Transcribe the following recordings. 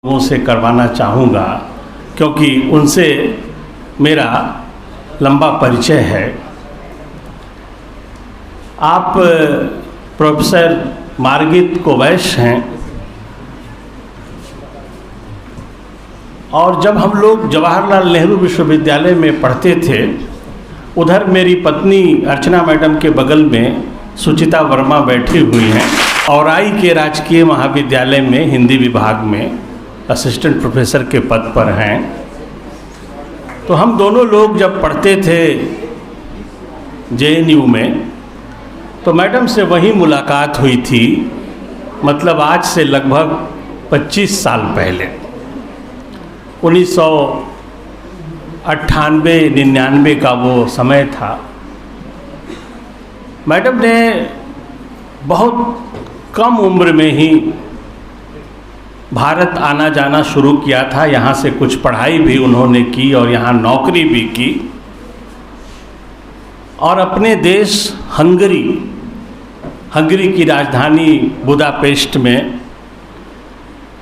लोगों से करवाना चाहूँगा क्योंकि उनसे मेरा लंबा परिचय है। आप प्रोफेसर मार्गित कोवैश हैं और जब हम लोग जवाहरलाल नेहरू विश्वविद्यालय में पढ़ते थे, उधर मेरी पत्नी अर्चना मैडम के बगल में सुचिता वर्मा बैठी हुई हैं और आई के राजकीय महाविद्यालय में हिंदी विभाग में असिस्टेंट प्रोफेसर के पद पर हैं। तो हम दोनों लोग जब पढ़ते थे JNU में, तो मैडम से वहीं मुलाकात हुई थी, मतलब आज से लगभग 25 साल पहले, 1998-99 का वो समय था। मैडम ने बहुत कम उम्र में ही भारत आना जाना शुरू किया था। यहाँ से कुछ पढ़ाई भी उन्होंने की और यहाँ नौकरी भी की और अपने देश हंगरी की राजधानी बुदापेस्ट में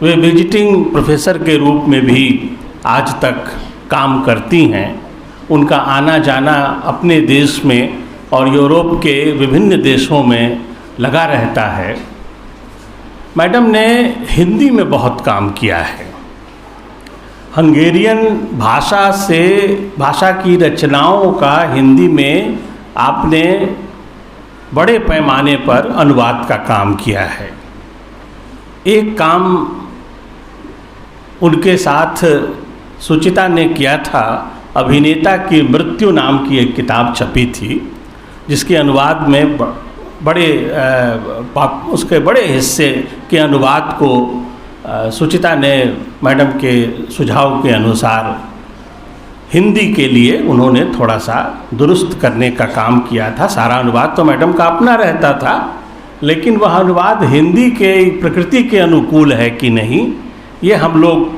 वे विजिटिंग प्रोफेसर के रूप में भी आज तक काम करती हैं। उनका आना जाना अपने देश में और यूरोप के विभिन्न देशों में लगा रहता है। मैडम ने हिंदी में बहुत काम किया है। हंगेरियन भाषा की रचनाओं का हिंदी में आपने बड़े पैमाने पर अनुवाद का काम किया है। एक काम उनके साथ सुचिता ने किया था, अभिनेता की मृत्यु नाम की एक किताब छपी थी, जिसके अनुवाद में उसके बड़े हिस्से के अनुवाद को सुचिता ने मैडम के सुझाव के अनुसार हिंदी के लिए उन्होंने थोड़ा सा दुरुस्त करने का काम किया था। सारा अनुवाद तो मैडम का अपना रहता था, लेकिन वह अनुवाद हिंदी के प्रकृति के अनुकूल है कि नहीं, ये हम लोग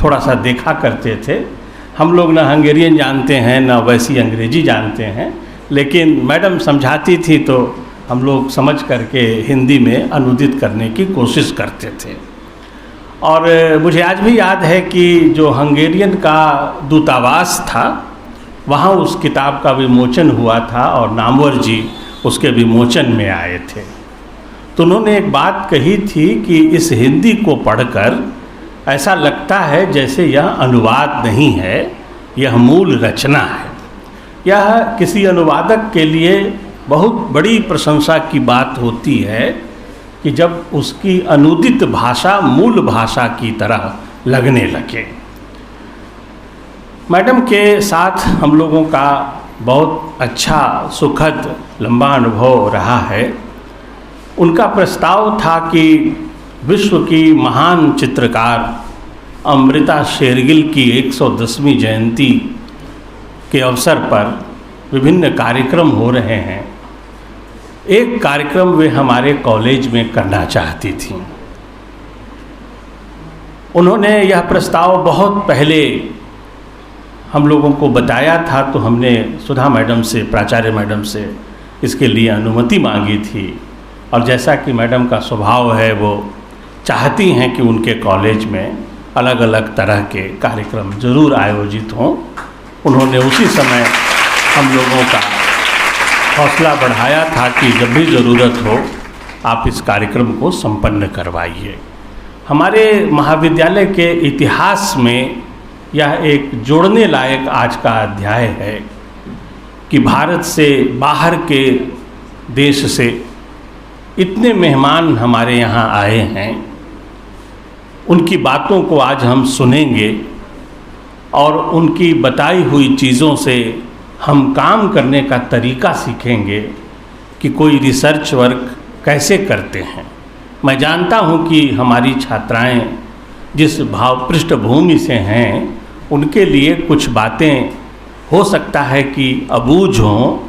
थोड़ा सा देखा करते थे। हम लोग ना हंगेरियन जानते हैं ना वैसी अंग्रेजी जानते हैं, लेकिन मैडम समझाती थी तो हम लोग समझ करके हिंदी में अनुदित करने की कोशिश करते थे। और मुझे आज भी याद है कि जो हंगेरियन का दूतावास था, वहाँ उस किताब का विमोचन हुआ था और नामवर जी उसके विमोचन में आए थे। तो उन्होंने एक बात कही थी कि इस हिंदी को पढ़कर ऐसा लगता है जैसे यह अनुवाद नहीं है, यह मूल रचना है। यह किसी अनुवादक के लिए बहुत बड़ी प्रशंसा की बात होती है कि जब उसकी अनुदित भाषा मूल भाषा की तरह लगने लगे। मैडम के साथ हम लोगों का बहुत अच्छा सुखद लंबा अनुभव रहा है। उनका प्रस्ताव था कि विश्व की महान चित्रकार अमृता शेरगिल की 110वीं जयंती के अवसर पर विभिन्न कार्यक्रम हो रहे हैं। एक कार्यक्रम वे हमारे कॉलेज में करना चाहती थी। उन्होंने यह प्रस्ताव बहुत पहले हम लोगों को बताया था, तो हमने सुधा मैडम से, प्राचार्य मैडम से इसके लिए अनुमति मांगी थी। और जैसा कि मैडम का स्वभाव है, वो चाहती हैं कि उनके कॉलेज में अलग अलग तरह के कार्यक्रम जरूर आयोजित हों। उन्होंने उसी समय हम लोगों का हौसला बढ़ाया था कि जब भी ज़रूरत हो आप इस कार्यक्रम को संपन्न करवाइए। हमारे महाविद्यालय के इतिहास में यह एक जोड़ने लायक आज का अध्याय है कि भारत से बाहर के देश से इतने मेहमान हमारे यहाँ आए हैं। उनकी बातों को आज हम सुनेंगे और उनकी बताई हुई चीज़ों से हम काम करने का तरीका सीखेंगे कि कोई रिसर्च वर्क कैसे करते हैं। मैं जानता हूं कि हमारी छात्राएं जिस भाव पृष्ठभूमि से हैं, उनके लिए कुछ बातें हो सकता है कि अबूझ हों,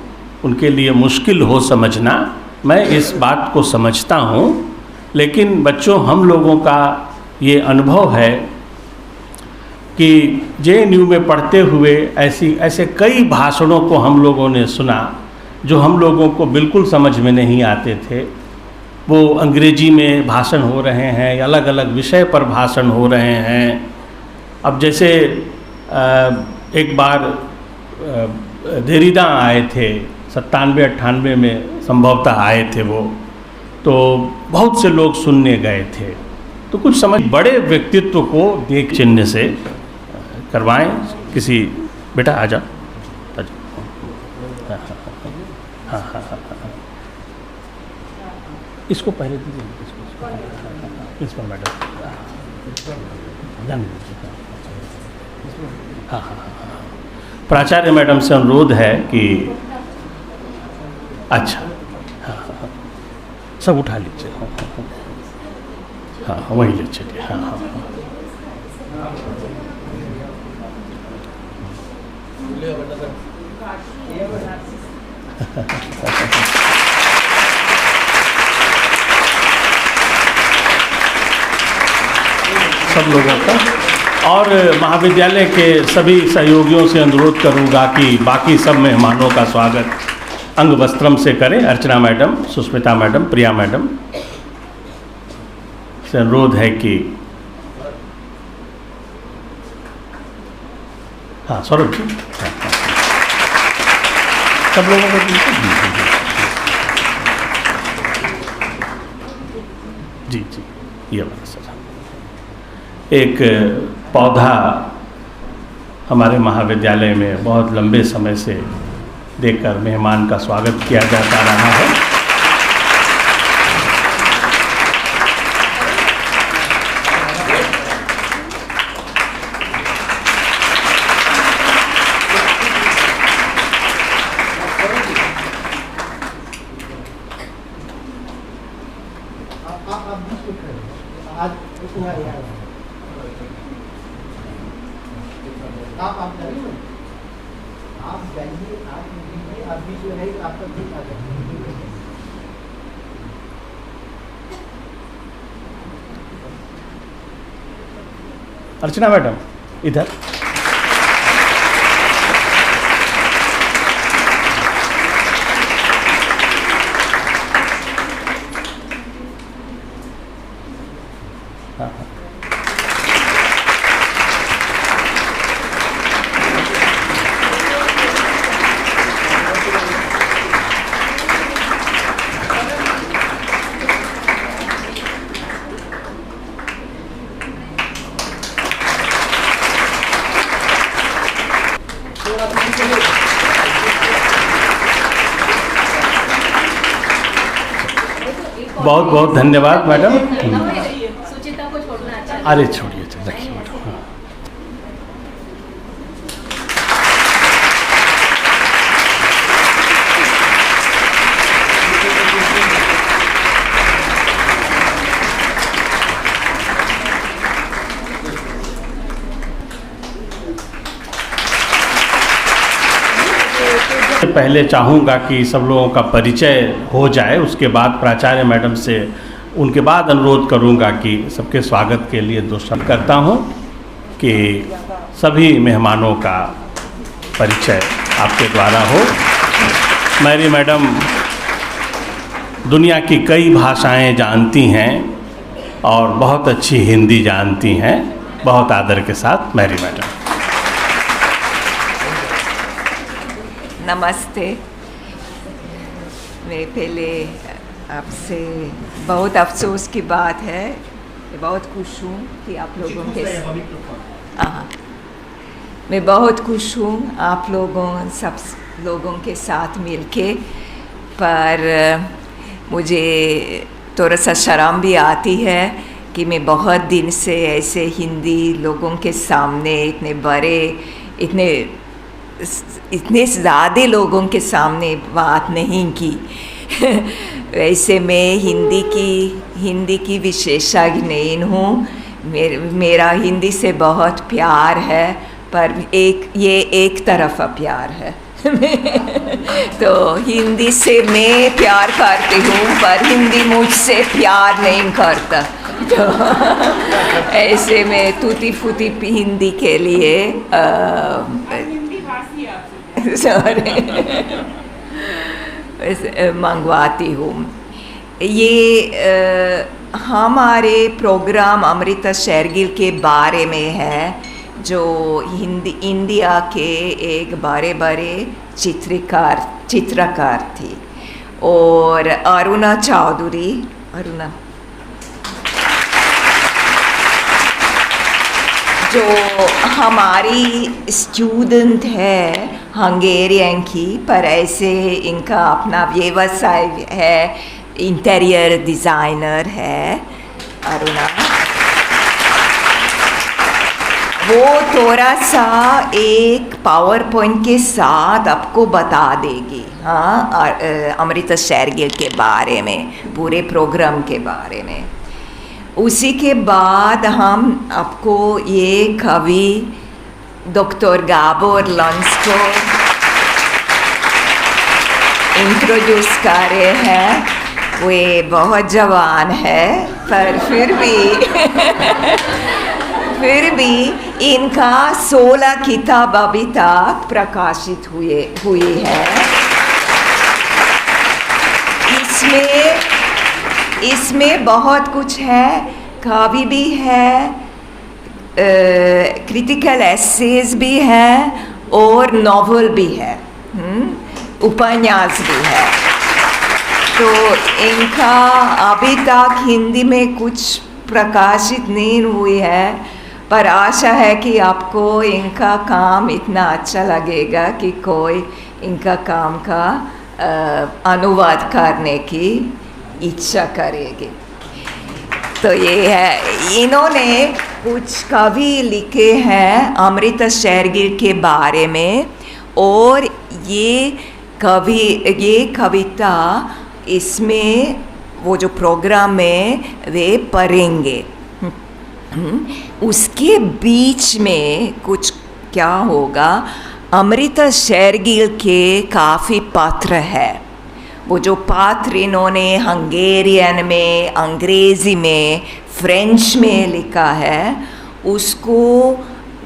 उनके लिए मुश्किल हो समझना। मैं इस बात को समझता हूं, लेकिन बच्चों, हम लोगों का ये अनुभव है कि JNU में पढ़ते हुए ऐसे कई भाषणों को हम लोगों ने सुना जो हम लोगों को बिल्कुल समझ में नहीं आते थे। वो अंग्रेजी में भाषण हो रहे हैं या अलग अलग विषय पर भाषण हो रहे हैं। अब जैसे एक बार देरीदा आए थे 97-98 में संभवतः आए थे वो, तो बहुत से लोग सुनने गए थे। तो कुछ समझ बड़े व्यक्तित्व को देख चिन्ह से करवाएं। किसी बेटा आ जा, हाँ हाँ हाँ हाँ, इसको पहले दीजिए, प्रिंसिपल मैडम, हाँ हाँ हाँ, प्राचार्य मैडम से अनुरोध है कि अच्छा, हाँ हाँ सब उठा लीजिए, हाँ हाँ वही ले चलिए, हाँ हाँ हाँ। सब लोगों का और महाविद्यालय के सभी सहयोगियों से अनुरोध करूंगा कि बाकी सब मेहमानों का स्वागत अंग वस्त्रम से करें। अर्चना मैडम, सुष्मिता मैडम, प्रिया मैडम से अनुरोध है कि हाँ सौरभ जी, हाँ, हाँ, सब लोगों को जी जी, ये वाला सर। एक पौधा हमारे महाविद्यालय में बहुत लंबे समय से देकर मेहमान का स्वागत किया जाता रहा है। अर्चना मैडम इधर, हाँ हाँ बहुत बहुत धन्यवाद मैडम। सुचिता को छोड़ना अच्छा। अरे छोड़िए, रखिए मैडम। हाँ। पहले चाहूँगा कि सब लोगों का परिचय हो जाए, उसके बाद प्राचार्य मैडम से उनके बाद अनुरोध करूँगा कि सबके स्वागत के लिए दो शब्द करता हूँ कि सभी मेहमानों का परिचय आपके द्वारा हो। मैरी मैडम दुनिया की कई भाषाएं जानती हैं और बहुत अच्छी हिंदी जानती हैं। बहुत आदर के साथ मैरी मैडम। नमस्ते। मैं पहले आपसे बहुत अफसोस की बात है, बहुत खुश हूँ कि आप लोगों के मैं बहुत खुश हूँ आप लोगों सब लोगों के साथ मिलके, पर मुझे थोड़ा सा शर्म भी आती है कि मैं बहुत दिन से ऐसे हिंदी लोगों के सामने इतने ज़्यादा लोगों के सामने बात नहीं की। वैसे मैं हिंदी की विशेषज्ञ नहीं हूँ, मेरा हिंदी से बहुत प्यार है, पर ये एक तरफा प्यार है। तो हिंदी से मैं प्यार करती हूँ, पर हिंदी मुझसे प्यार नहीं करता। तो ऐसे में टूटी फूटी हिंदी के लिए मंगवाती हूँ। ये हमारे प्रोग्राम अमृता शेरगिल के बारे में है, जो इंडिया के एक बड़े चित्रकार थी, और अरुणा चौधरी, अरुणा जो हमारी स्टूडेंट है हंगेरियन की, पर ऐसे इनका अपना व्यवसाय है, इंटीरियर डिज़ाइनर है अरुणा। वो थोड़ा सा एक पावर पॉइंट के साथ आपको बता देगी, हाँ, अमृता शेरगिल के बारे में, पूरे प्रोग्राम के बारे में। उसी के बाद हम आपको ये कवि डॉक्टर गाबोर लंस्को इंट्रोड्यूस कर रहे हैं। वे बहुत जवान है, पर फिर भी इनका 16 किताब अभी तक प्रकाशित हुई है। इसमें बहुत कुछ है, कवि भी है, क्रिटिकल एसेज भी है, और नॉवल भी है, उपन्यास भी है। तो इनका अभी तक हिंदी में कुछ प्रकाशित नहीं हुई है, पर आशा है कि आपको इनका काम इतना अच्छा लगेगा कि कोई इनका काम का अनुवाद करने की इच्छा करेगी। तो ये है, इन्होंने कुछ कवि लिखे हैं अमृता शेरगिल के बारे में, और ये कविता इसमें वो जो प्रोग्राम में वे पढ़ेंगे। उसके बीच में कुछ क्या होगा, अमृता शेरगिल के काफ़ी पात्र है। वो जो पात्र इन्होंने हंगेरियन में, अंग्रेज़ी में, फ्रेंच में लिखा है, उसको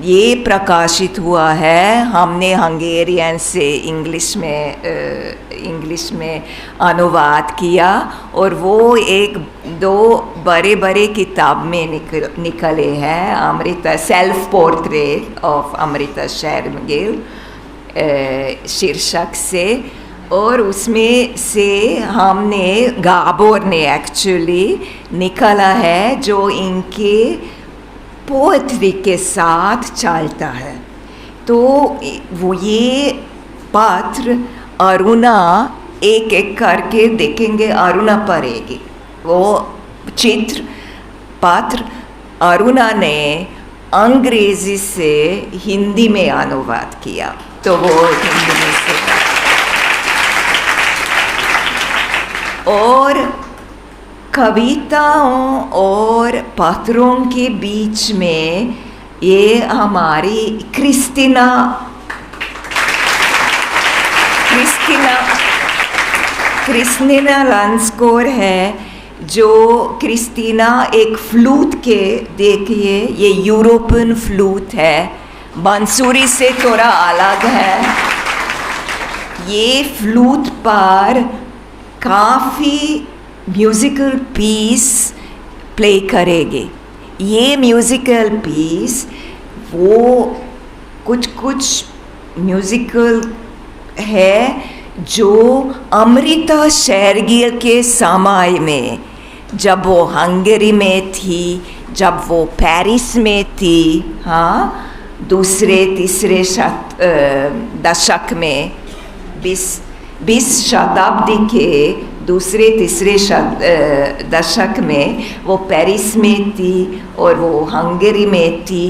ये प्रकाशित हुआ है। हमने हंगेरियन से इंग्लिश में अनुवाद किया, और वो 1-2 बड़े किताब में निकले हैं, Amrita self portrait of Amrita Shergil शीर्षक से। और उसमें से हमने गाबोर ने एक्चुअली निकाला है, जो इनके पोएट्री के साथ चलता है। तो वो ये पात्र अरुणा एक करके देखेंगे, अरुणा पढ़ेगी। वो चित्र पात्र अरुणा ने अंग्रेजी से हिंदी में अनुवाद किया, तो वो हिंदी में से, और कविताओं और पात्रों के बीच में ये हमारी क्रिस्टीना लंस्को है, जो क्रिस्टीना एक फ्लूट के, देखिए ये यूरोपियन फ्लूट है, बांसुरी से थोड़ा अलग है। ये फ्लूट पर काफ़ी म्यूज़िकल पीस प्ले करेगी। ये म्यूज़िकल पीस वो कुछ म्यूज़िकल है जो अमृता शेरगिल के समय में, जब वो हंगरी में थी, जब वो पेरिस में थी, हाँ, 2-3 दशक में, 20 शताब्दी के 2-3 दशक में वो पेरिस में थी और वो हंगरी में थी।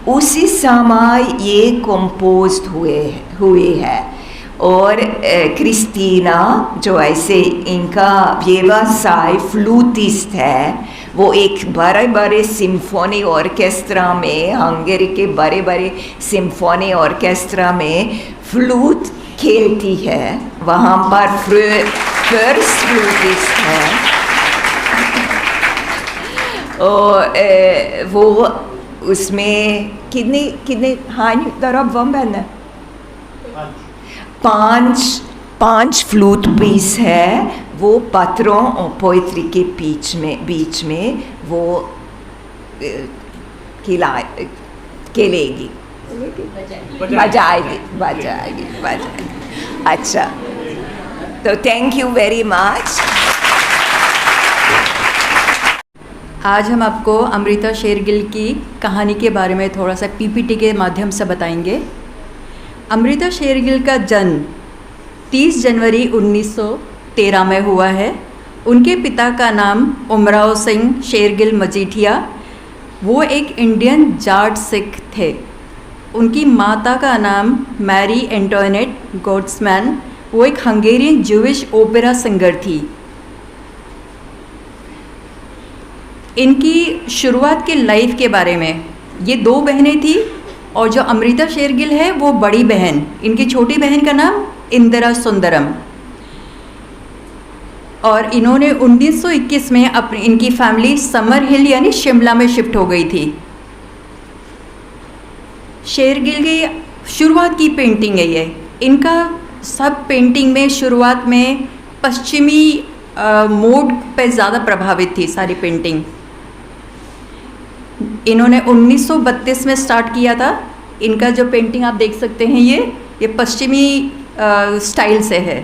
उसी समय ये कंपोज्ड हुए है। और क्रिस्टीना जो ऐसे इनका व्यवसाय फ्लूटिस्ट है, वो एक बड़े सिम्फोनी ऑर्केस्ट्रा में, हंगरी के बड़े सिम्फोनी ऑर्केस्ट्रा में फ्लूट खेलती है। वहाँ पर फर्स्ट फ्लूटिस्ट है, और वो उसमें कितने हाँ तरफ वम बना 5 फ्लूट पीस है, वो पत्रों और पोइट्री के बीच में वो खेलेगी, बजाएगी। अच्छा, तो थैंक यू वेरी मच। आज हम आपको अमृता शेरगिल की कहानी के बारे में थोड़ा सा पीपीटी के माध्यम से बताएंगे। अमृता शेरगिल का जन्म 30 जनवरी 1913 में हुआ है। उनके पिता का नाम उमराव सिंह शेरगिल मजीठिया, वो एक इंडियन जाट सिख थे। उनकी माता का नाम मैरी एंटोनेट गोड्समैन, वो एक हंगेरियन ज्यूइश ओपेरा सिंगर थी। इनकी शुरुआत के लाइफ के बारे में, ये 2 बहनें थी और जो अमृता शेरगिल है वो बड़ी बहन, इनकी छोटी बहन का नाम इंदिरा सुंदरम। और इन्होंने 1921 में इनकी फैमिली समर हिल यानी शिमला में शिफ्ट हो गई थी। शेरगिल की शुरुआत की पेंटिंग है ये। इनका सब पेंटिंग में शुरुआत में पश्चिमी मोड पे ज़्यादा प्रभावित थी सारी पेंटिंग। इन्होंने 1932 में स्टार्ट किया था। इनका जो पेंटिंग आप देख सकते हैं ये पश्चिमी स्टाइल से है।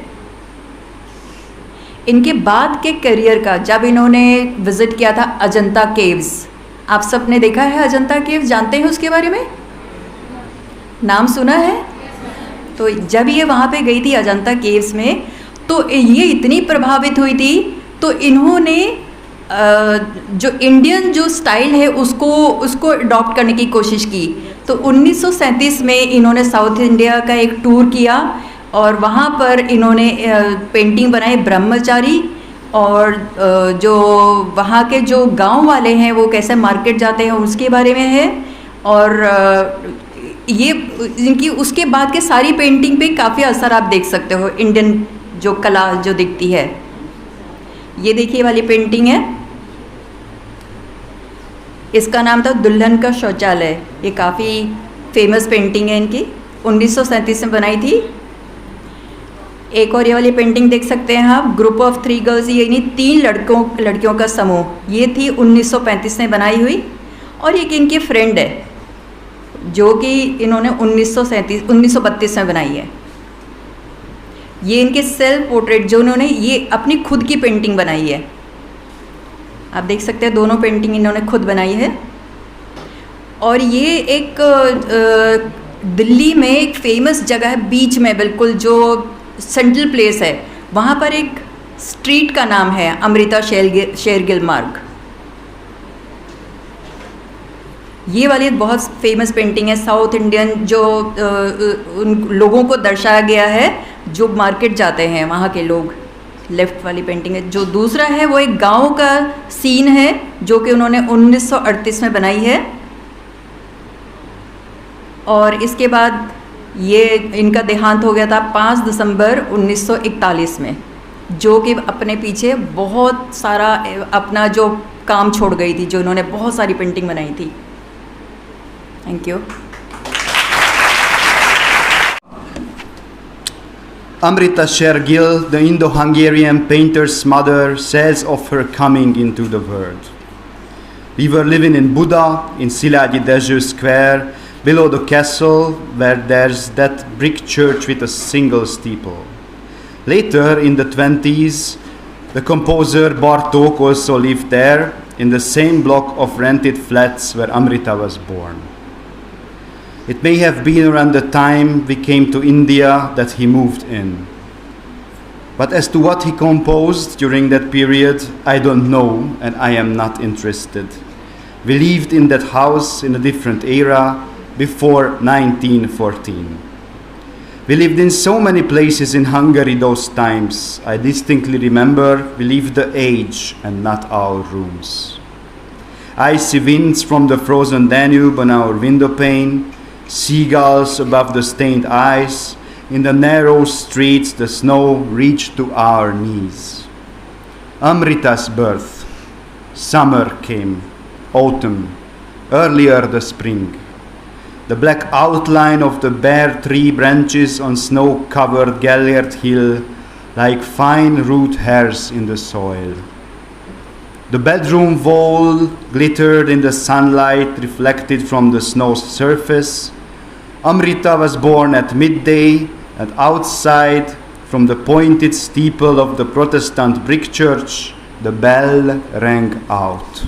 इनके बाद के करियर का, जब इन्होंने विज़िट किया था अजंता केव्स, आप सब ने देखा है अजंता केव्स, जानते हैं उसके बारे में, नाम सुना है? तो जब ये वहाँ पे गई थी अजंता केव्स में, तो ये इतनी प्रभावित हुई थी, तो इन्होंने जो इंडियन जो स्टाइल है उसको अडॉप्ट करने की कोशिश की। तो 1937 में इन्होंने साउथ इंडिया का एक टूर किया और वहाँ पर इन्होंने पेंटिंग बनाई ब्रह्मचारी, और जो वहाँ के जो गांव वाले हैं वो कैसे मार्केट जाते हैं उसके बारे में है। और ये इनकी उसके बाद के सारी पेंटिंग पे काफ़ी असर आप देख सकते हो, इंडियन जो कला जो दिखती है। ये देखिए वाली पेंटिंग है, इसका नाम था दुल्हन का शौचालय। ये काफ़ी फेमस पेंटिंग है इनकी, 1937 में बनाई थी। एक और ये वाली पेंटिंग देख सकते हैं आप, ग्रुप ऑफ 3 गर्ल्स, ये यानी 3 लड़कियों का समूह, ये थी 1935 में बनाई हुई। और एक इनकी फ्रेंड है जो कि इन्होंने 1932 में बनाई है। ये इनके सेल्फ पोर्ट्रेट जो इन्होंने ये अपनी खुद की पेंटिंग बनाई है, आप देख सकते हैं दोनों पेंटिंग इन्होंने खुद बनाई है। और ये एक दिल्ली में एक फेमस जगह है, बीच में बिल्कुल जो सेंट्रल प्लेस है, वहाँ पर एक स्ट्रीट का नाम है अमृता शेरगिल मार्ग। ये वाली बहुत फेमस पेंटिंग है, साउथ इंडियन जो उन लोगों को दर्शाया गया है जो मार्केट जाते हैं वहाँ के लोग। लेफ्ट वाली पेंटिंग है। जो दूसरा है वो एक गांव का सीन है जो कि उन्होंने 1938 में बनाई है। और इसके बाद ये इनका देहांत हो गया था 5 दिसंबर 1941 में, जो कि अपने पीछे बहुत सारा अपना जो काम छोड़ गई थी, जो इन्होंने बहुत सारी पेंटिंग बनाई थी। Thank you. Amrita Shergill, the Indo-Hungarian painter's mother, says of her coming into the world. We were living in Buda, in Szilágyi Dezső Square, below the castle, where there's that brick church with a single steeple. Later, in the 20s, the composer Bartók also lived there, in the same block of rented flats where Amrita was born. It may have been around the time we came to India that he moved in. But as to what he composed during that period, I don't know, and I am not interested. We lived in that house in a different era, before 1914. We lived in so many places in Hungary those times. I distinctly remember we lived the age and not our rooms. Icy winds from the frozen Danube on our window pane, seagulls above the stained ice. In the narrow streets, the snow reached to our knees. Amrita's birth. Summer came, autumn, earlier the spring. The black outline of the bare tree branches on snow-covered Gellert Hill like fine root hairs in the soil. The bedroom wall glittered in the sunlight reflected from the snow's surface. Amrita was born at midday, and outside, from the pointed steeple of the Protestant brick church, the bell rang out.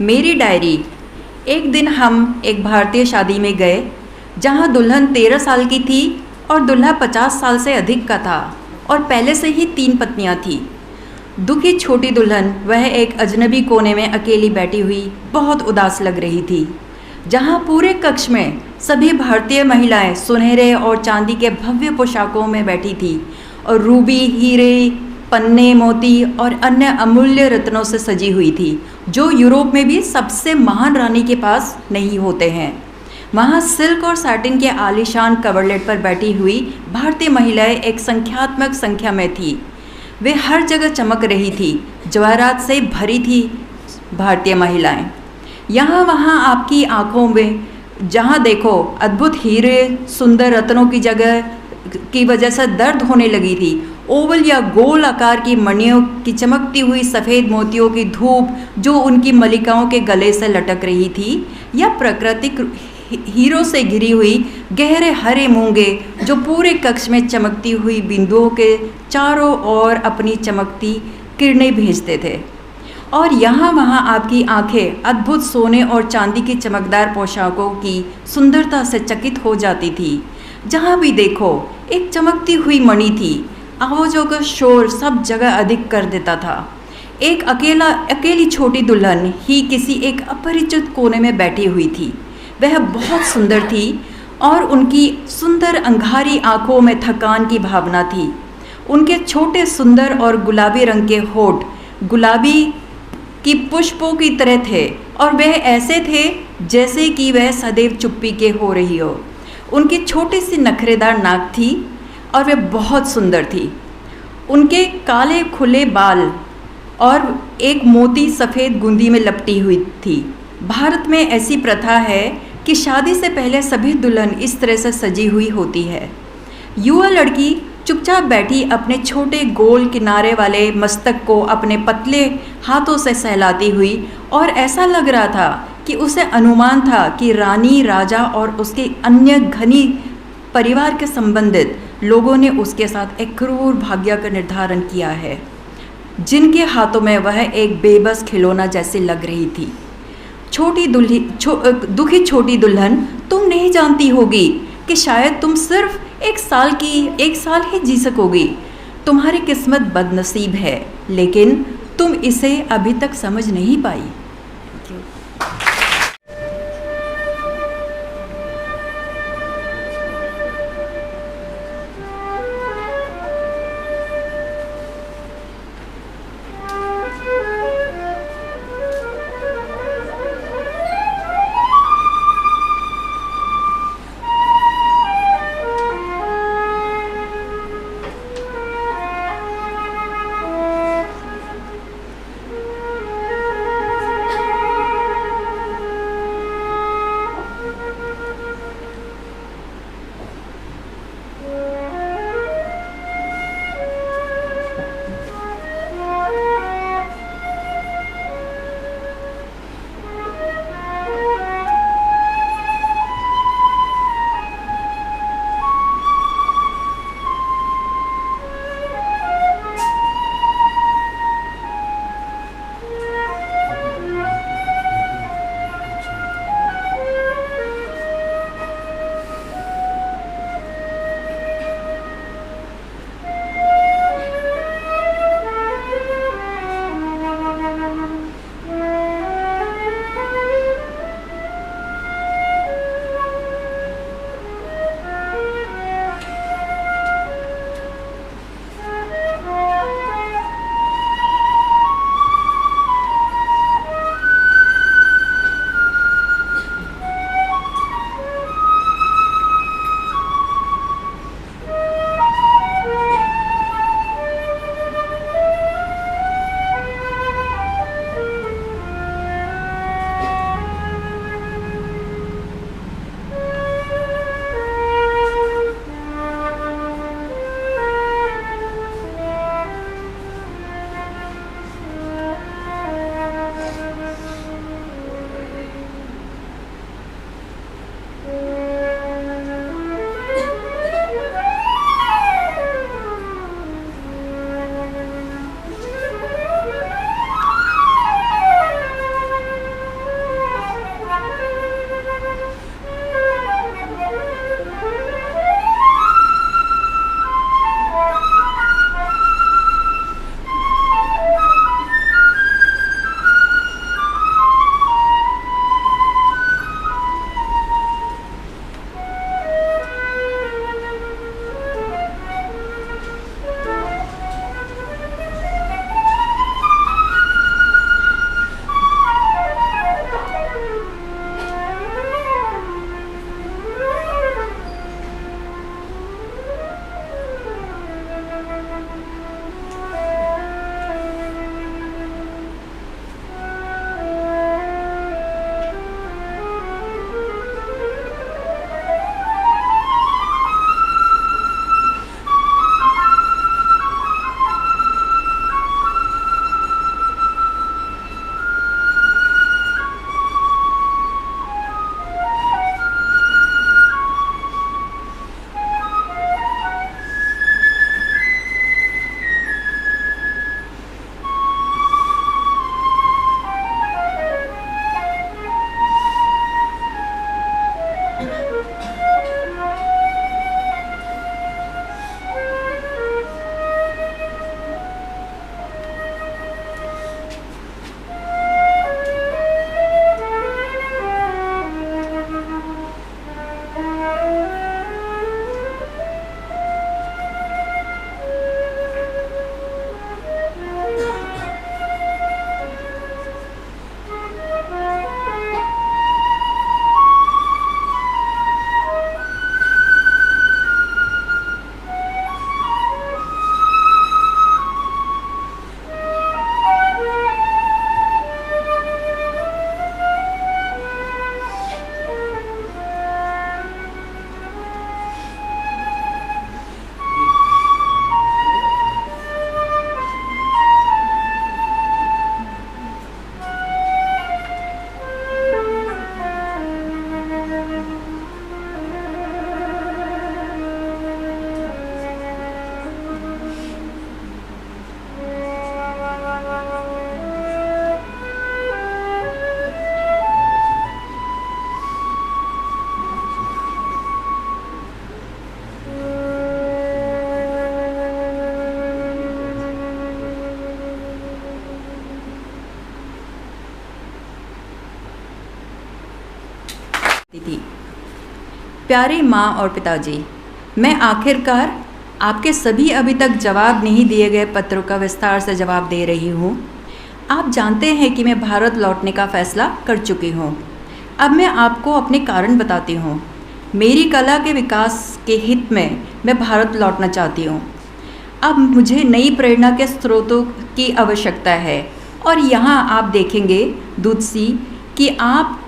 मेरी diary. एक दिन हम एक भारतीय शादी में गए जहां दुल्हन 13 साल की थी और दूल्हा 50 साल से अधिक का था और पहले से ही 3 पत्नियां थी। दुखी छोटी दुल्हन वह एक अजनबी कोने में अकेली बैठी हुई बहुत उदास लग रही थी, जहां पूरे कक्ष में सभी भारतीय महिलाएं सुनहरे और चांदी के भव्य पोशाकों में बैठी थी और रूबी, हीरे, पन्ने, मोती और अन्य अमूल्य रत्नों से सजी हुई थी, जो यूरोप में भी सबसे महान रानी के पास नहीं होते हैं। वहाँ सिल्क और सैटिन के आलीशान कवरलेट पर बैठी हुई भारतीय महिलाएं एक संख्यात्मक संख्या में थी। वे हर जगह चमक रही थी, जवाहरात से भरी थी भारतीय महिलाएं। यहाँ वहाँ आपकी आँखों में जहाँ देखो अद्भुत हीरे, सुंदर रत्नों की जगह की वजह से दर्द होने लगी थी। ओवल या गोल आकार की मणियों की चमकती हुई सफ़ेद मोतियों की धूप जो उनकी मलिकाओं के गले से लटक रही थी, या प्राकृतिक हीरों से घिरी हुई गहरे हरे मूंगे जो पूरे कक्ष में चमकती हुई बिंदुओं के चारों ओर अपनी चमकती किरणें भेजते थे। और यहाँ वहाँ आपकी आंखें अद्भुत सोने और चांदी की चमकदार पोशाकों की सुंदरता से चकित हो जाती थी। जहाँ भी देखो एक चमकती हुई मणि थी। आवाज़ों का शोर सब जगह अधिक कर देता था। एक अकेली छोटी दुल्हन ही किसी एक अपरिचित कोने में बैठी हुई थी। वह बहुत सुंदर थी और उनकी सुंदर अंगारी आंखों में थकान की भावना थी। उनके छोटे सुंदर और गुलाबी रंग के होठ गुलाबी कि पुष्पों की तरह थे और वह ऐसे थे जैसे कि वह सदैव चुप्पी के हो रही हो। उनकी छोटी सी नखरेदार नाक थी और वह बहुत सुंदर थी। उनके काले खुले बाल और एक मोती सफ़ेद गुंदी में लपटी हुई थी। भारत में ऐसी प्रथा है कि शादी से पहले सभी दुल्हन इस तरह से सजी हुई होती है। युवा लड़की चुपचाप बैठी अपने छोटे गोल किनारे वाले मस्तक को अपने पतले हाथों से सहलाती हुई, और ऐसा लग रहा था कि उसे अनुमान था कि रानी, राजा और उसके अन्य घनी परिवार के संबंधित लोगों ने उसके साथ एक क्रूर भाग्य का निर्धारण किया है, जिनके हाथों में वह एक बेबस खिलौना जैसे लग रही थी। दुखी छोटी दुल्हन, तुम नहीं जानती होगी कि शायद तुम सिर्फ एक साल ही जी सकोगी। तुम्हारी किस्मत बदनसीब है, लेकिन तुम इसे अभी तक समझ नहीं पाई। प्यारे माँ और पिताजी, मैं आखिरकार आपके सभी अभी तक जवाब नहीं दिए गए पत्रों का विस्तार से जवाब दे रही हूँ। आप जानते हैं कि मैं भारत लौटने का फ़ैसला कर चुकी हूँ। अब मैं आपको अपने कारण बताती हूँ। मेरी कला के विकास के हित में मैं भारत लौटना चाहती हूँ। अब मुझे नई प्रेरणा के स्रोतों की आवश्यकता है और यहाँ आप देखेंगे दूधसी कि आप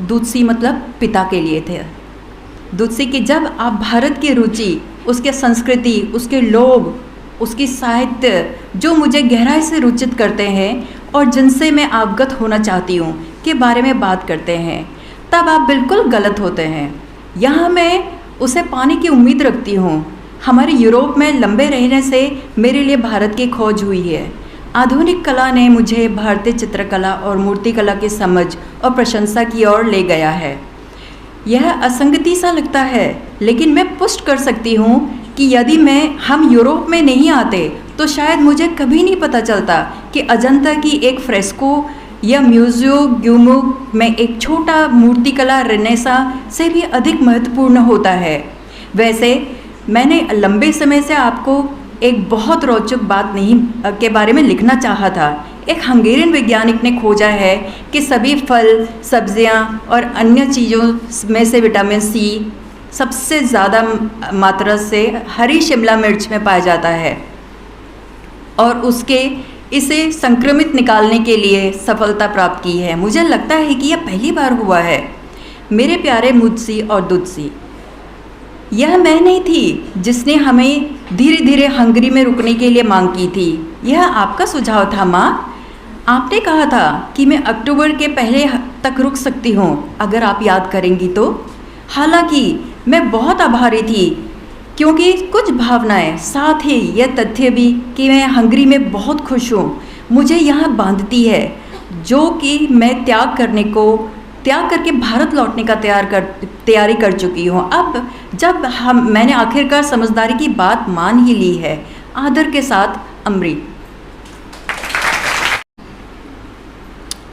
दूधसी मतलब पिता के लिए थे। दूधसी कि जब आप भारत की रुचि, उसके संस्कृति, उसके लोग, उसकी साहित्य जो मुझे गहराई से रुचित करते हैं और जिनसे मैं अवगत होना चाहती हूँ के बारे में बात करते हैं, तब आप बिल्कुल गलत होते हैं। यहाँ मैं उसे पाने की उम्मीद रखती हूँ। हमारे यूरोप में लंबे रहने से मेरे लिए भारत की खोज हुई है। आधुनिक कला ने मुझे भारतीय चित्रकला और मूर्तिकला की समझ और प्रशंसा की ओर ले गया है। यह असंगति सा लगता है, लेकिन मैं पुष्ट कर सकती हूँ कि यदि हम यूरोप में नहीं आते तो शायद मुझे कभी नहीं पता चलता कि अजंता की एक फ्रेस्को या म्यूजियो ग्यूमुग में एक छोटा मूर्तिकला रेनेसा से भी अधिक महत्वपूर्ण होता है। वैसे मैंने लंबे समय से आपको एक बहुत रोचक बात के बारे में लिखना चाहा था। एक हंगेरियन वैज्ञानिक ने खोजा है कि सभी फल, सब्जियां और अन्य चीज़ों में से विटामिन सी सबसे ज़्यादा मात्रा से हरी शिमला मिर्च में पाया जाता है और इसे संक्रमित निकालने के लिए सफलता प्राप्त की है। मुझे लगता है कि यह पहली बार हुआ है। मेरे प्यारे मुझसी और दुधसी, यह मैं नहीं थी जिसने हमें धीरे धीरे हंगरी में रुकने के लिए मांग की थी। यह आपका सुझाव था माँ। आपने कहा था कि मैं अक्टूबर के पहले तक रुक सकती हूँ अगर आप याद करेंगी तो। हालांकि मैं बहुत आभारी थी क्योंकि कुछ भावनाएं, साथ ही यह तथ्य भी कि मैं हंगरी में बहुत खुश हूँ, मुझे यहाँ बांधती है, जो कि मैं त्याग करके भारत लौटने का तैयारी कर चुकी हूँ। अब जब मैंने आखिरकार समझदारी की बात मान ही ली है। आदर के साथ, अमृत।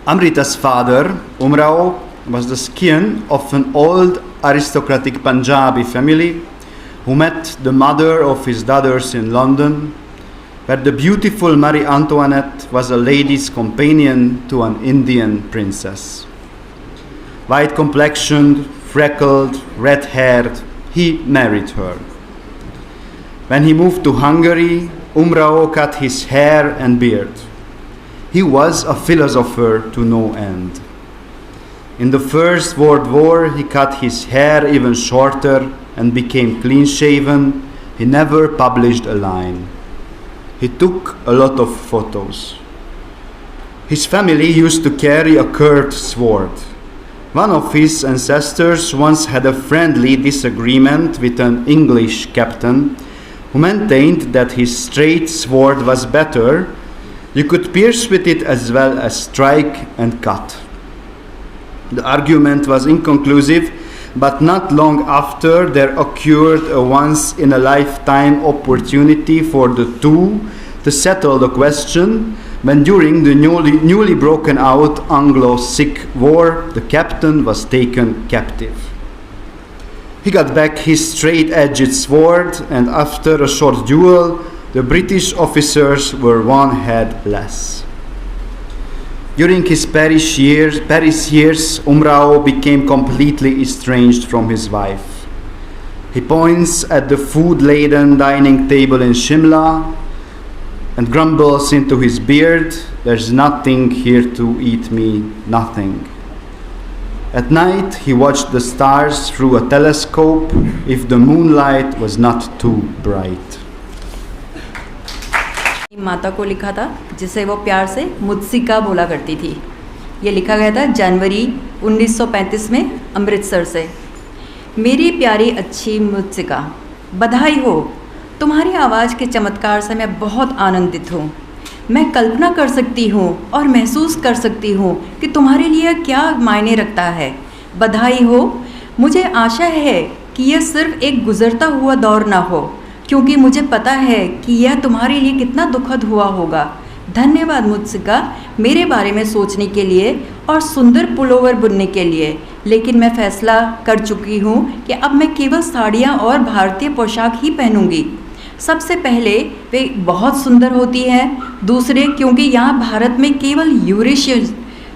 Amrita's father, Umrao, was the scion of an old aristocratic Punjabi family who met the mother of his daughters in London, where the beautiful Marie Antoinette was a lady's companion to an Indian princess. White complexioned, freckled, red-haired, he married her. When he moved to Hungary, Umrao cut his hair and beard. He was a philosopher to no end. In the First World War, he cut his hair even shorter and became clean-shaven. He never published a line. He took a lot of photos. His family used to carry a curved sword. One of his ancestors once had a friendly disagreement with an English captain who maintained that his straight sword was better. You could pierce with it as well as strike and cut. The argument was inconclusive, but not long after there occurred a once-in-a-lifetime opportunity for the two to settle the question when during the newly broken out Anglo-Sikh War, the captain was taken captive. He got back his straight-edged sword, and after a short duel, the British officers were one head less. During his Paris years, Umrao became completely estranged from his wife. He points at the food-laden dining table in Shimla and grumbles into his beard, "There's nothing here to eat me, nothing." At night, he watched the stars through a telescope if the moonlight was not too bright. माता को लिखा था, जिसे वो प्यार से मुझसिका बोला करती थी। ये लिखा गया था जनवरी 1935 में अमृतसर से। मेरी प्यारी अच्छी मुझसिका, बधाई हो। तुम्हारी आवाज़ के चमत्कार से मैं बहुत आनंदित हूँ। मैं कल्पना कर सकती हूँ और महसूस कर सकती हूँ कि तुम्हारे लिए क्या मायने रखता है। बधाई हो। मुझे आशा है कि यह सिर्फ एक गुजरता हुआ दौर ना हो, क्योंकि मुझे पता है कि यह तुम्हारे लिए कितना दुखद हुआ होगा। धन्यवाद मुझसिका, मेरे बारे में सोचने के लिए और सुंदर पुलोवर बुनने के लिए। लेकिन मैं फैसला कर चुकी हूँ कि अब मैं केवल साड़ियाँ और भारतीय पोशाक ही पहनूंगी। सबसे पहले वे बहुत सुंदर होती हैं, दूसरे क्योंकि यहाँ भारत में केवल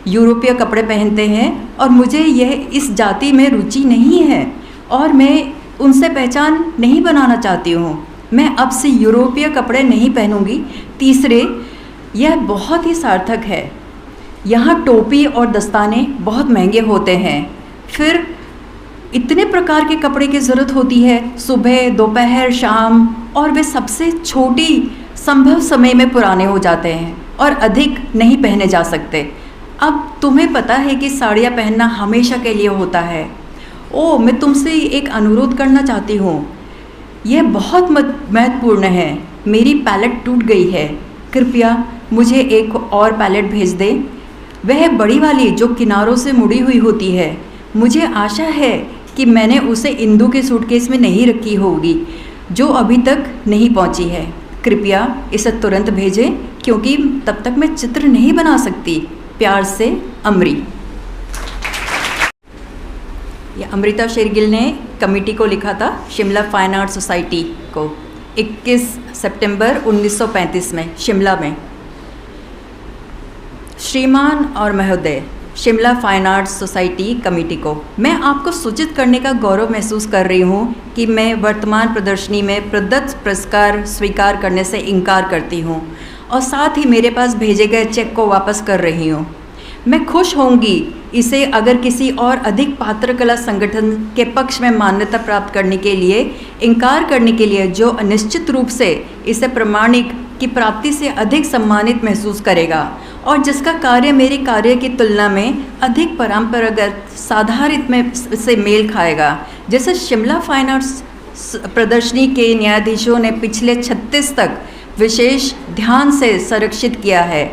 यूरोपीय कपड़े पहनते हैं और मुझे यह इस जाति में रुचि नहीं है और मैं उनसे पहचान नहीं बनाना चाहती हूँ। मैं अब से यूरोपीय कपड़े नहीं पहनूंगी। तीसरे, यह बहुत ही सार्थक है। यहाँ टोपी और दस्ताने बहुत महंगे होते हैं, फिर इतने प्रकार के कपड़े की ज़रूरत होती है, सुबह, दोपहर, शाम, और वे सबसे छोटी संभव समय में पुराने हो जाते हैं और अधिक नहीं पहने जा सकते। अब तुम्हें पता है कि साड़ियाँ पहनना हमेशा के लिए होता है। ओ, मैं तुमसे एक अनुरोध करना चाहती हूँ, यह बहुत महत्वपूर्ण है। मेरी पैलेट टूट गई है, कृपया मुझे एक और पैलेट भेज दें, वह बड़ी वाली जो किनारों से मुड़ी हुई होती है। मुझे आशा है कि मैंने उसे इंदू के सूटकेस में नहीं रखी होगी जो अभी तक नहीं पहुंची है। कृपया इसे तुरंत भेजें क्योंकि तब तक मैं चित्र नहीं बना सकती। प्यार से, अमरी। यह अमृता शेरगिल ने कमेटी को लिखा था, शिमला फाइन आर्ट सोसाइटी को, 21 सितंबर 1935 में शिमला में। श्रीमान और महोदय, Shimla fine arts society committee को मैं आपको सूचित करने का गौरव महसूस कर रही हूँ कि मैं वर्तमान प्रदर्शनी में प्रदत्त पुरस्कार स्वीकार करने से इनकार करती हूँ और साथ ही मेरे पास भेजे गए चेक को वापस कर रही हूँ। मैं खुश होंगी इसे अगर किसी और अधिक पात्र कला संगठन के पक्ष में मान्यता प्राप्त करने के लिए इनकार करने के लिए, जो निश्चित रूप से इसे प्रमाणिक की प्राप्ति से अधिक सम्मानित महसूस करेगा और जिसका कार्य मेरे कार्य की तुलना में अधिक परंपरागत साधारित में से मेल खाएगा। जैसे शिमला फाइन आर्ट्स प्रदर्शनी के न्यायाधीशों ने पिछले 36 तक विशेष ध्यान से संरक्षित किया है,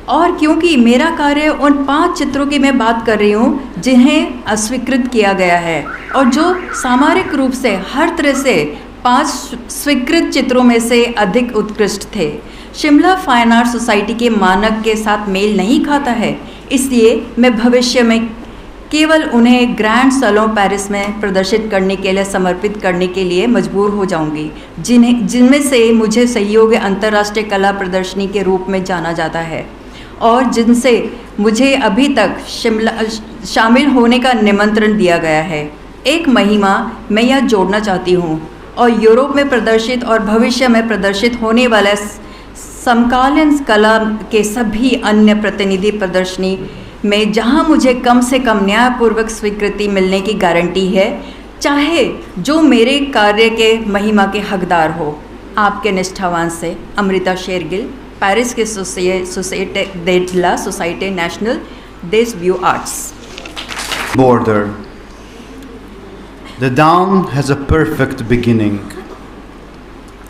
और क्योंकि मेरा कार्य उन 5 चित्रों की मैं बात कर रही हूँ जिन्हें अस्वीकृत किया गया है और जो सामरिक रूप से हर तरह से 5 स्वीकृत चित्रों में से अधिक उत्कृष्ट थे, शिमला फाइन आर्ट सोसाइटी के मानक के साथ मेल नहीं खाता है। इसलिए मैं भविष्य में केवल उन्हें ग्रैंड सैलों पेरिस में प्रदर्शित करने के लिए समर्पित करने के लिए मजबूर हो जाऊंगी, जिनमें से मुझे सहयोग अंतर्राष्ट्रीय कला प्रदर्शनी के रूप में जाना जाता है और जिनसे मुझे अभी तक शामिल होने का निमंत्रण दिया गया है। एक महिमा मैं यह जोड़ना चाहती हूँ और यूरोप में प्रदर्शित और भविष्य में प्रदर्शित होने वाले समकालीन कला के सभी अन्य प्रतिनिधि प्रदर्शनी में जहां मुझे कम से कम न्यायपूर्वक स्वीकृति मिलने की गारंटी है, चाहे जो मेरे कार्य के महिमा के हकदार हो। आपके निष्ठावान से, अमृता शेरगिल, पेरिस के society de la society national des Beaux Arts। Border. The dawn has a perfect beginning.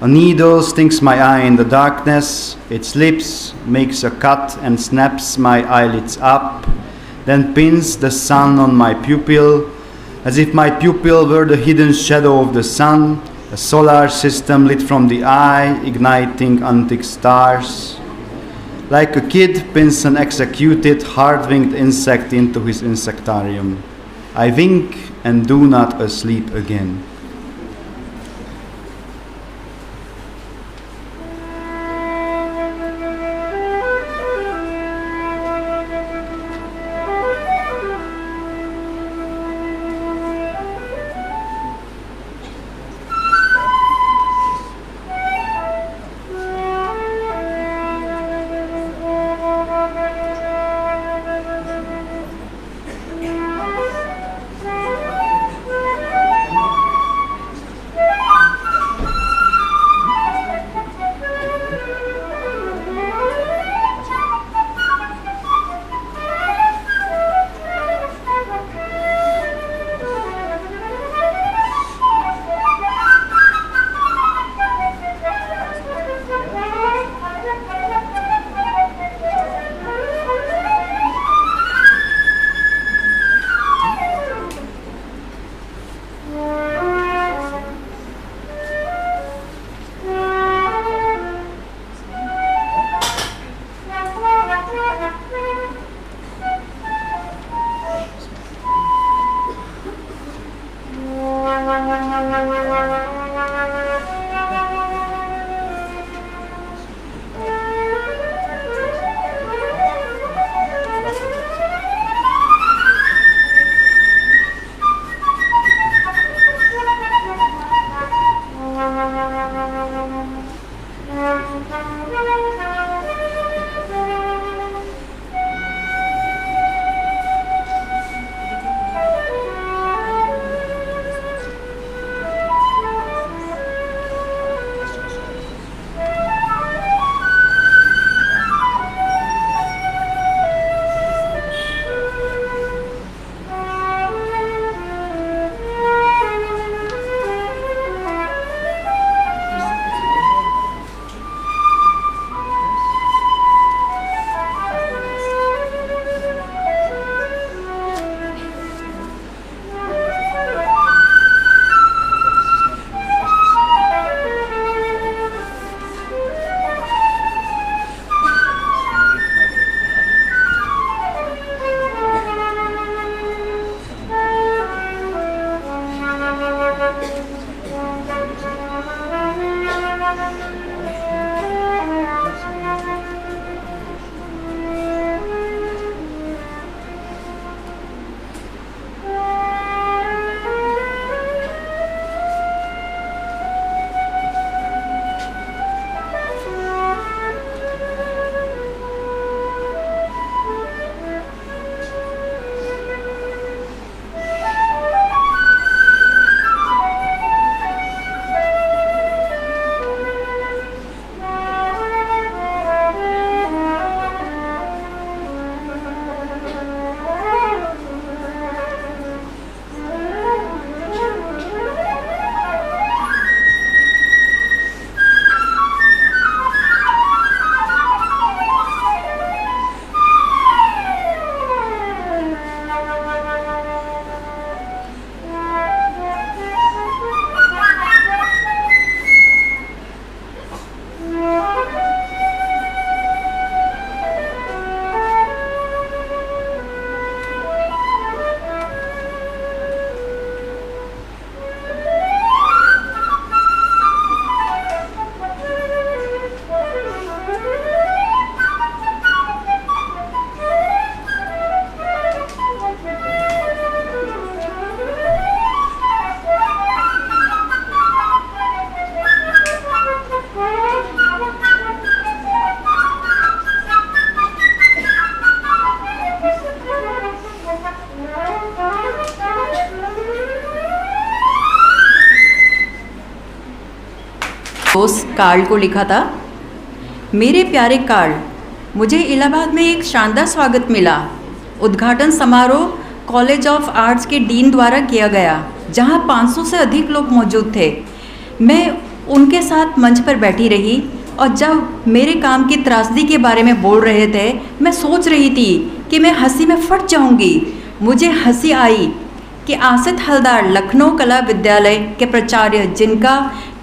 A needle stings my eye in the darkness, its lips makes a cut and snaps my eyelids up, then pins the sun on my pupil, as if my pupil were the hidden shadow of the sun, a solar system lit from the eye, igniting antique stars. Like a kid pins an executed, hard-winged insect into his insectarium. I wink and do not asleep again. दोस्त Karl को लिखा था। मेरे प्यारे Karl, मुझे इलाहाबाद में एक शानदार स्वागत मिला। उद्घाटन समारोह कॉलेज ऑफ आर्ट्स के डीन द्वारा किया गया, जहां 500 से अधिक लोग मौजूद थे। मैं उनके साथ मंच पर बैठी रही और जब मेरे काम की त्रासदी के बारे में बोल रहे थे, मैं सोच रही थी कि मैं हंसी में फट जाऊंगी। मुझे हंसी आई कि आसित हलदार लखनऊ कला विद्यालय के प्राचार्य, जिनका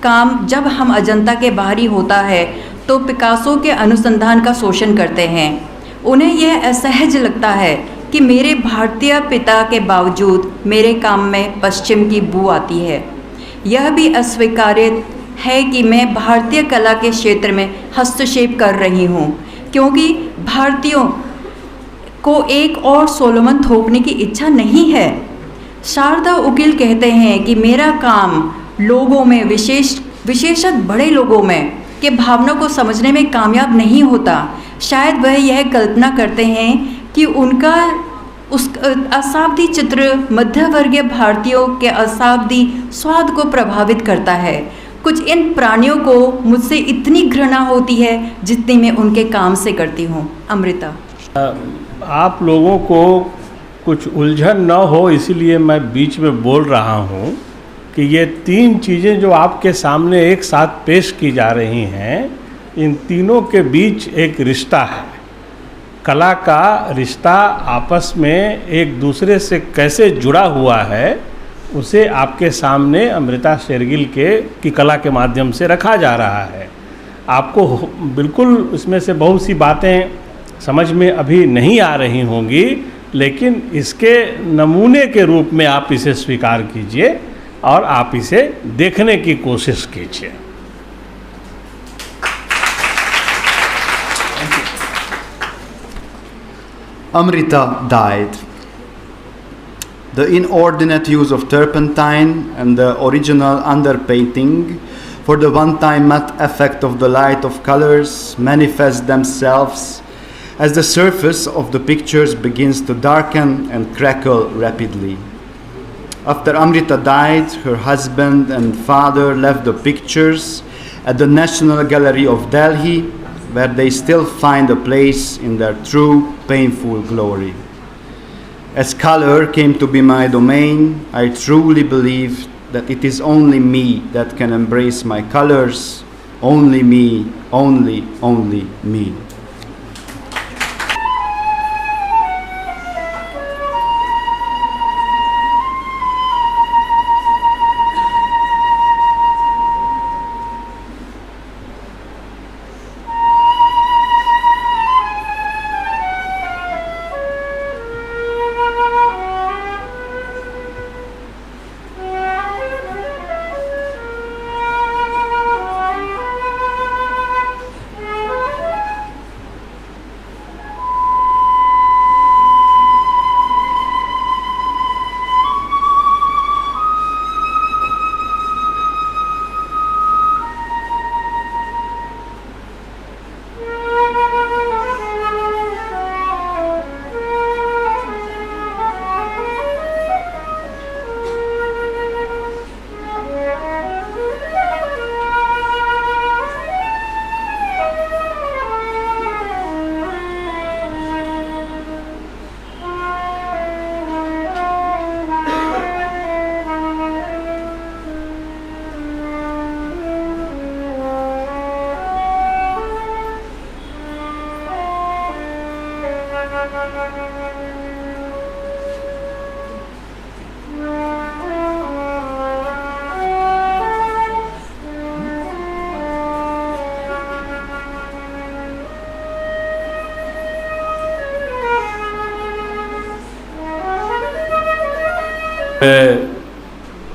काम जब हम अजंता के बाहरी होता है तो पिकासो के अनुसंधान का शोषण करते हैं, उन्हें यह असहज लगता है कि मेरे भारतीय पिता के बावजूद मेरे काम में पश्चिम की बू आती है। यह भी अस्वीकार्य है कि मैं भारतीय कला के क्षेत्र में हस्तक्षेप कर रही हूँ, क्योंकि भारतीयों को एक और सोलोमन थोपने की इच्छा नहीं है। शारदा उकील कहते हैं कि मेरा काम लोगों में, विशेषतः बड़े लोगों में के भावना को समझने में कामयाब नहीं होता। शायद वह यह कल्पना करते हैं कि उनका उस अशाब्दी चित्र मध्यवर्गीय भारतीयों के अशाब्दी स्वाद को प्रभावित करता है। कुछ इन प्राणियों को मुझसे इतनी घृणा होती है जितनी मैं उनके काम से करती हूँ। अमृता। आप लोगों को कुछ उलझन न हो इसीलिए मैं बीच में बोल रहा हूँ कि ये 3 चीज़ें जो आपके सामने एक साथ पेश की जा रही हैं, इन तीनों के बीच एक रिश्ता है। कला का रिश्ता आपस में एक दूसरे से कैसे जुड़ा हुआ है, उसे आपके सामने अमृता शेरगिल की कला के माध्यम से रखा जा रहा है। आपको बिल्कुल इसमें से बहुत सी बातें समझ में अभी नहीं आ रही होंगी, लेकिन इसके नमूने के रूप में आप इसे स्वीकार कीजिए और आप इसे देखने की कोशिश कीजिए। Amrita died. The inordinate use of turpentine and the original underpainting for the one-time matte effect of the light of colors manifest themselves as the surface of the pictures begins to darken and crackle rapidly. After Amrita died, her husband and father left the pictures at the National Gallery of Delhi, where they still find a place in their true painful glory. As color came to be my domain, I truly believe that it is only me that can embrace my colors, only me, only me.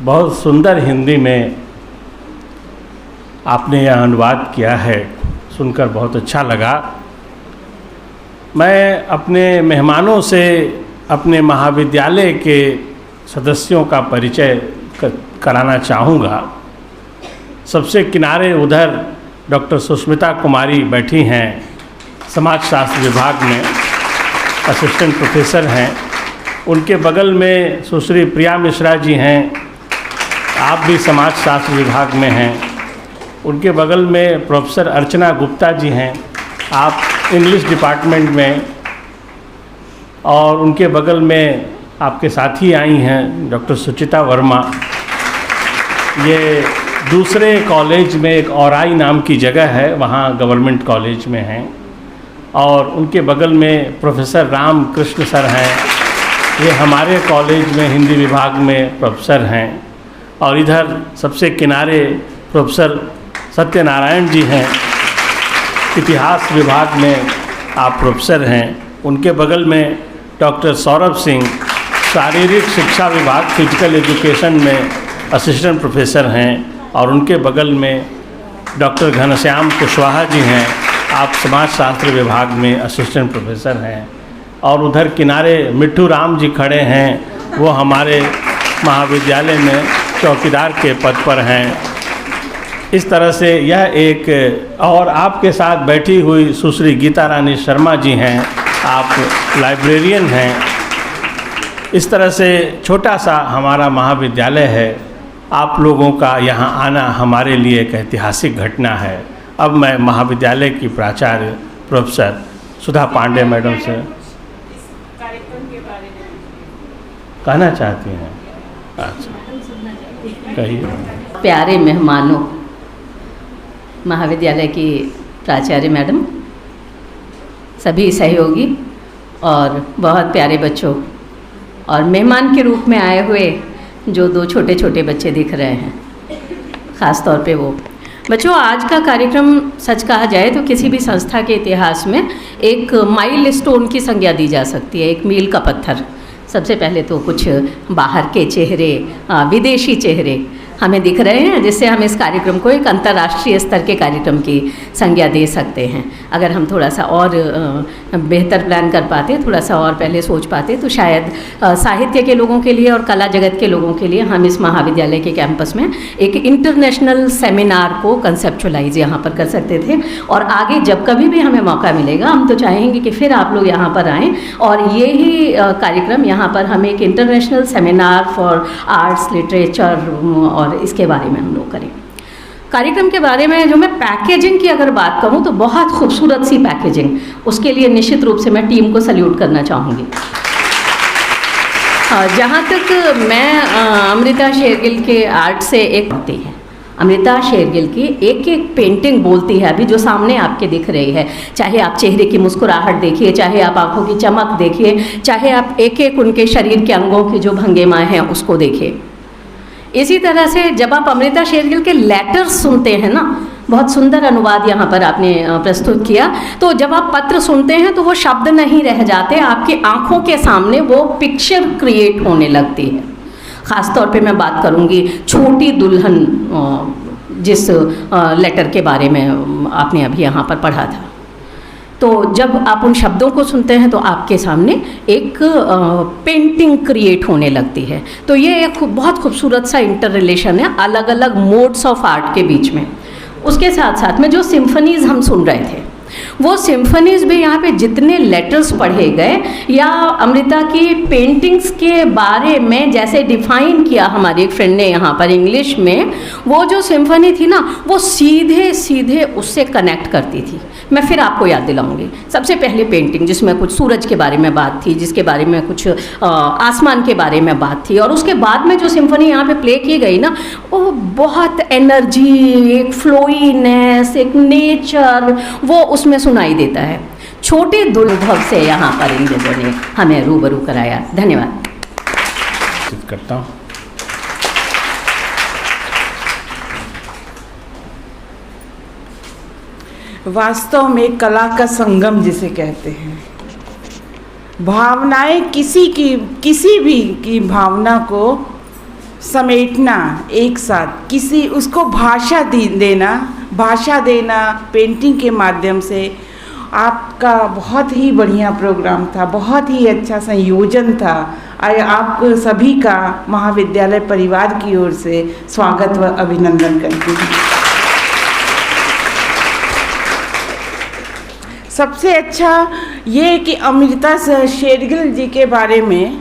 बहुत सुंदर हिंदी में आपने यह अनुवाद किया है, सुनकर बहुत अच्छा लगा। मैं अपने मेहमानों से अपने महाविद्यालय के सदस्यों का परिचय कराना चाहूँगा। सबसे किनारे उधर डॉक्टर सुष्मिता कुमारी बैठी हैं, समाजशास्त्र विभाग में असिस्टेंट प्रोफेसर हैं। उनके बगल में सुश्री प्रिया मिश्रा जी हैं, आप भी समाजशास्त्र विभाग में हैं। उनके बगल में प्रोफेसर अर्चना गुप्ता जी हैं, आप इंग्लिश डिपार्टमेंट में, और उनके बगल में आपके साथी आई हैं डॉक्टर सुचिता वर्मा, ये दूसरे कॉलेज में एक औराई नाम की जगह है, वहाँ गवर्नमेंट कॉलेज में हैं। और उनके बगल में प्रोफेसर राम कृष्ण सर हैं, ये हमारे कॉलेज में हिंदी विभाग में प्रोफेसर हैं। और इधर सबसे किनारे प्रोफेसर सत्यनारायण जी हैं, इतिहास विभाग में आप प्रोफेसर हैं। उनके बगल में डॉक्टर सौरभ सिंह, शारीरिक शिक्षा विभाग फिजिकल एजुकेशन में असिस्टेंट प्रोफेसर हैं। और उनके बगल में डॉक्टर घनश्याम कुशवाहा जी हैं, आप समाज शास्त्र विभाग में असिस्टेंट प्रोफेसर हैं। और उधर किनारे मिट्ठू राम जी खड़े हैं, वो हमारे महाविद्यालय में चौकीदार के पद पर हैं। इस तरह से यह एक, और आपके साथ बैठी हुई सुश्री गीता रानी शर्मा जी हैं, आप लाइब्रेरियन हैं। इस तरह से छोटा सा हमारा महाविद्यालय है। आप लोगों का यहाँ आना हमारे लिए एक ऐतिहासिक घटना है। अब मैं महाविद्यालय की प्राचार्य प्रोफेसर सुधा पांडे मैडम से कहना चाहती हैं। अच्छा, कहिए। प्यारे मेहमानों, महाविद्यालय की प्राचार्य मैडम, सभी सहयोगी और बहुत प्यारे बच्चों, और मेहमान के रूप में आए हुए जो दो छोटे छोटे बच्चे दिख रहे हैं, ख़ास तौर पे वो बच्चों। आज का कार्यक्रम सच कहा जाए तो किसी भी संस्था के इतिहास में एक माइल स्टोन की संज्ञा दी जा सकती है, एक मील का पत्थर। सबसे पहले तो कुछ बाहर के चेहरे, विदेशी चेहरे हमें दिख रहे हैं, जिससे हम इस कार्यक्रम को एक अंतर्राष्ट्रीय स्तर के कार्यक्रम की संज्ञा दे सकते हैं। अगर हम थोड़ा सा और बेहतर प्लान कर पाते, थोड़ा सा और पहले सोच पाते, तो शायद साहित्य के लोगों के लिए और कला जगत के लोगों के लिए हम इस महाविद्यालय के कैंपस में एक इंटरनेशनल सेमिनार को कंसेप्चुलाइज यहाँ पर कर सकते थे। और आगे जब कभी भी हमें मौका मिलेगा, हम तो चाहेंगे कि फिर आप लोग यहाँ पर आएँ और ये ही कार्यक्रम यहाँ पर हम एक international seminar for arts, literature और इसके बारे में हम लोग करें। कार्यक्रम के बारे में जो मैं पैकेजिंग की अगर बात करूं तो बहुत खूबसूरत सी पैकेजिंग, उसके लिए निश्चित रूप से मैं टीम को सल्यूट करना चाहूँगी। जहाँ तक मैं अमृता शेरगिल के आर्ट से एक होती है, अमृता शेरगिल की एक एक पेंटिंग बोलती है अभी जो सामने आपके दिख रही है। चाहे आप चेहरे की मुस्कुराहट देखिए, चाहे आप आंखों की चमक देखिए, चाहे आप एक एक उनके शरीर के अंगों की जो भंगिमाएँ हैं उसको देखिए। इसी तरह से जब आप अमृता शेरगिल के लेटर्स सुनते हैं ना, बहुत सुंदर अनुवाद यहाँ पर आपने प्रस्तुत किया, तो जब आप पत्र सुनते हैं तो वो शब्द नहीं रह जाते, आपकी आंखों के सामने वो पिक्चर क्रिएट होने लगती है। ख़ास तौर पे मैं बात करूँगी छोटी दुल्हन, जिस लेटर के बारे में आपने अभी यहाँ पर पढ़ा था। तो जब आप उन शब्दों को सुनते हैं तो आपके सामने एक पेंटिंग क्रिएट होने लगती है। तो ये एक बहुत खूबसूरत सा इंटर रिलेशन है अलग अलग मोड्स ऑफ आर्ट के बीच में। उसके साथ साथ में जो सिम्फनीज़ हम सुन रहे थे, वो सिम्फनीज़ भी यहाँ पे जितने लेटर्स पढ़े गए या अमृता की पेंटिंग्स के बारे में जैसे डिफ़ाइन किया हमारी एक फ्रेंड ने यहाँ पर इंग्लिश में, वो जो सिम्फनी थी ना, वो सीधे सीधे उससे कनेक्ट करती थी। मैं फिर आपको याद दिलाऊंगी। सबसे पहले पेंटिंग जिसमें कुछ सूरज के बारे में बात थी, जिसके बारे में कुछ आसमान के बारे में बात थी, और उसके बाद में जो सिम्फनी यहाँ पे प्ले की गई ना, वो बहुत एनर्जी, एक फ्लोईनेस, एक नेचर वो उसमें सुनाई देता है। छोटे दुर्लभ से यहाँ पर इन लोगों ने हमें रूबरू कराया। धन्यवाद करता हूँ। वास्तव में कला का संगम जिसे कहते हैं, भावनाएं किसी भी की भावना को समेटना एक साथ, किसी उसको भाषा देना पेंटिंग के माध्यम से। आपका बहुत ही बढ़िया प्रोग्राम था, बहुत ही अच्छा संयोजन था। आप सभी का महाविद्यालय परिवार की ओर से स्वागत व अभिनंदन करती हूँ। सबसे अच्छा ये कि अमृता शेरगिल जी के बारे में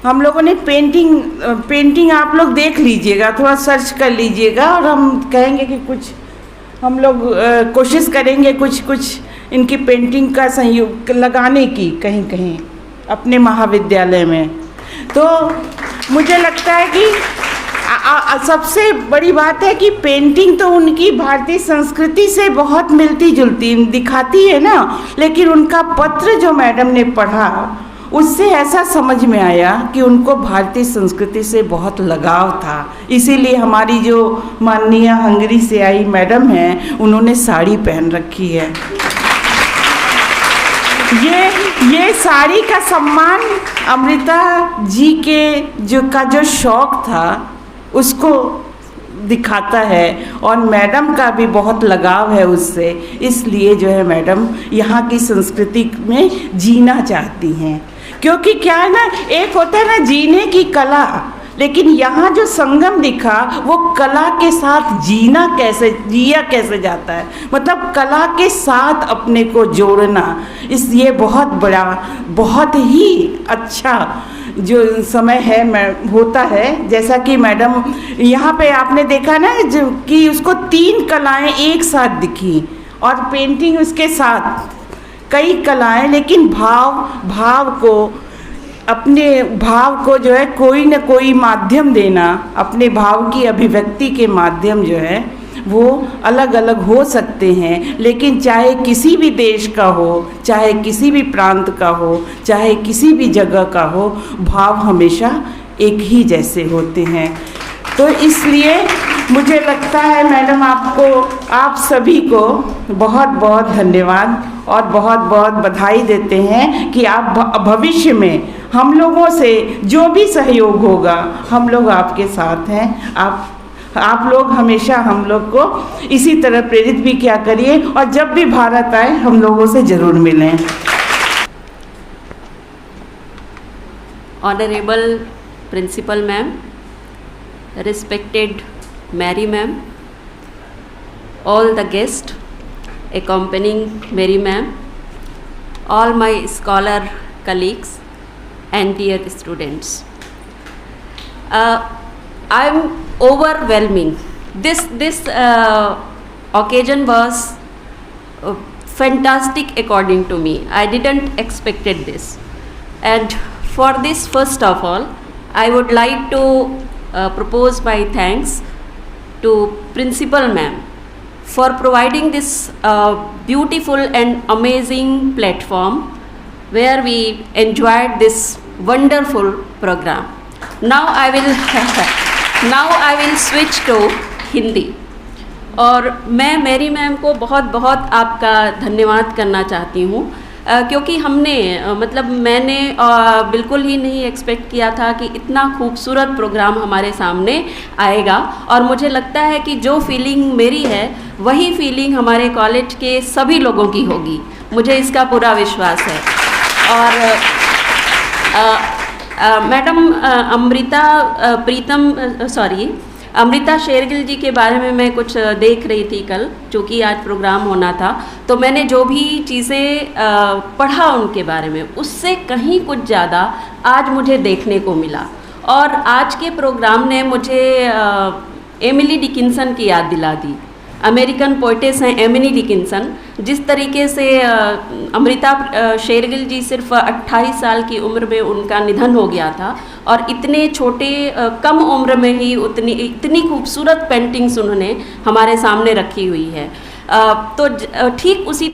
हम लोगों ने पेंटिंग आप लोग देख लीजिएगा, थोड़ा सर्च कर लीजिएगा, और हम कहेंगे कि कुछ हम लोग कोशिश करेंगे कुछ कुछ इनकी पेंटिंग का संयोग लगाने की कहीं कहीं अपने महाविद्यालय में। तो मुझे लगता है कि सबसे बड़ी बात है कि पेंटिंग तो उनकी भारतीय संस्कृति से बहुत मिलती जुलती दिखाती है ना, लेकिन उनका पत्र जो मैडम ने पढ़ा उससे ऐसा समझ में आया कि उनको भारतीय संस्कृति से बहुत लगाव था। इसीलिए हमारी जो माननीय हंगरी से आई मैडम हैं, उन्होंने साड़ी पहन रखी है। ये साड़ी का सम्मान अमृता जी के जो शौक था उसको दिखाता है, और मैडम का भी बहुत लगाव है उससे। इसलिए जो है मैडम यहाँ की संस्कृति में जीना चाहती हैं, क्योंकि क्या है ना, एक होता है ना जीने की कला, लेकिन यहाँ जो संगम दिखा वो कला के साथ जिया कैसे जाता है, मतलब कला के साथ अपने को जोड़ना। ये बहुत बड़ा, बहुत ही अच्छा जो समय है होता है। जैसा कि मैडम यहाँ पे आपने देखा ना कि उसको 3 कलाएं एक साथ दिखी, और पेंटिंग उसके साथ कई कलाएं, लेकिन भाव को, अपने भाव को जो है कोई न कोई माध्यम देना, अपने भाव की अभिव्यक्ति के माध्यम जो है वो अलग अलग हो सकते हैं, लेकिन चाहे किसी भी देश का हो, चाहे किसी भी प्रांत का हो, चाहे किसी भी जगह का हो, भाव हमेशा एक ही जैसे होते हैं। तो इसलिए मुझे लगता है मैडम आप सभी को बहुत बहुत धन्यवाद और बहुत बहुत बधाई देते हैं कि आप भविष्य में हम लोगों से जो भी सहयोग होगा हम लोग आपके साथ हैं। आप लोग हमेशा हम लोग को इसी तरह प्रेरित भी किया करिए, और जब भी भारत आए हम लोगों से ज़रूर मिलें। Honourable principal ma'am, respected Mary ma'am, all the guests accompanying Mary ma'am, all my scholar colleagues and dear students, I'm overwhelming. This occasion was fantastic according to me. I didn't expected this, and for this, first of all, I would like to propose my thanks to Principal Ma'am for providing this beautiful and amazing platform where we enjoyed this wonderful program. Now I will switch to Hindi. और मैं मेरी ma'am को बहुत बहुत आपका धन्यवाद करना चाहती हूँ, क्योंकि हमने मैंने बिल्कुल ही नहीं एक्सपेक्ट किया था कि इतना खूबसूरत प्रोग्राम हमारे सामने आएगा, और मुझे लगता है कि जो फीलिंग मेरी है वही फीलिंग हमारे कॉलेज के सभी लोगों की होगी, मुझे इसका पूरा विश्वास है। और मैडम अमृता शेरगिल जी के बारे में मैं कुछ देख रही थी कल, चूँकि आज प्रोग्राम होना था, तो मैंने जो भी चीज़ें पढ़ा उनके बारे में, उससे कहीं कुछ ज़्यादा आज मुझे देखने को मिला। और आज के प्रोग्राम ने मुझे एमिली डिकिंसन की याद दिला दी। अमेरिकन पोइटेस हैं एमिली डिकिंसन। जिस तरीके से अमृता शेरगिल जी सिर्फ 28 साल की उम्र में उनका निधन हो गया था, और इतने छोटे कम उम्र में ही इतनी खूबसूरत पेंटिंग्स उन्होंने हमारे सामने रखी हुई है। तो ठीक उसी